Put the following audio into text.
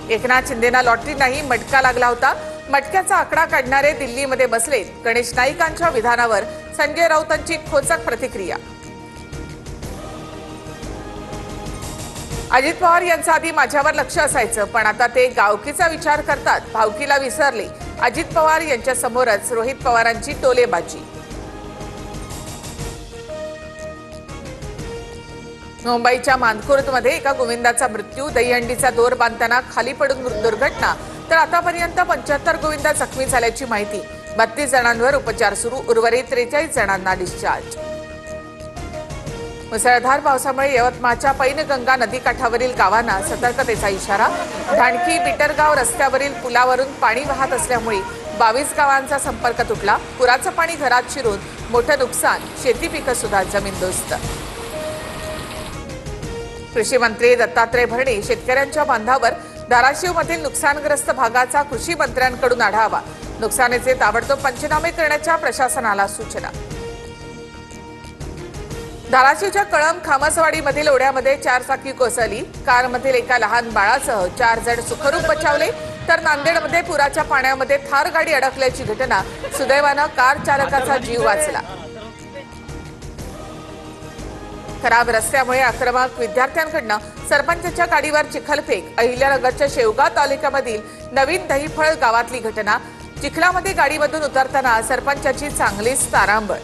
Eknath शिंदेना lottery नाही, मटका लागला होता। मटक्याचा आकडा काढणारे दिल्लीमध्ये बसलेत। गणेश नाईकांच्या विधानावर संजय राऊतांची खोचक प्रतिक्रिया। अजित पवार यांचा आधी माझ्यावर लक्ष असायचं, पण आता ते गावकीचा विचार करतात, भावकीला विसरले। अजित पवार यांच्या समोरच रोहित पवारांची टोलेबाजी। मुंबईच्या मानखुर्दमध्ये एका गोविंदाचा मृत्यू, दहीहंडीचा दोर बांधताना खाली पडून दुर्घटना। तर आतापर्यंत 75 गोविंदा जखमी झाल्याची माहिती। 32 जणांवर उपचार सुरू, उर्वरित 43 जणांना डिस्चार्ज। मुसळधार पावसामुळे यवतमाळच्या पैनगंगा नदीकाठावरील गावांना सतर्कतेचा इशारा। ढाणकी बिटरगाव रस्त्यावरील पुलावरून पाणी वाहत असल्यामुळे 22 गावांचा संपर्क तुटला। पुराचं पाणी घरात शिरून मोठं नुकसान, शेती पिकं सुद्धा जमीनदोस्त। कृषी मंत्री दत्तात्रय भरणे शेतकऱ्यांच्या बांधावर धाराशिवमधील नुकसानग्रस्त भागाचा कृषी मंत्र्यांकडून आढावा। नुकसानीचे ताबडतोब पंचनामे करण्याच्या प्रशासनाला सूचना। धाराशिवच्या कळंब खामसवाडीमधील ओढ्यामध्ये 4 चाकी कोसळली। कारमधील एका लहान बाळासह 4 जण सुखरूप बचावले। तर नांदेडमध्ये पुराच्या पाण्यामध्ये थार गाडी अडकल्याची घटना, सुदैवानं कार चालकाचा जीव वाचला। खराब रस्त्यामुळे आक्रमक विद्यार्थ्यांकडून सरपंचाच्या गाडीवर चिखलफेक। अहिल्यानगरच्या शेवगाव तालुक्यामधील नवीन दहीफळ गावातली घटना। चिखलामध्ये गाडीमधून उतरताना सरपंचाची चांगलीच तारांबळ।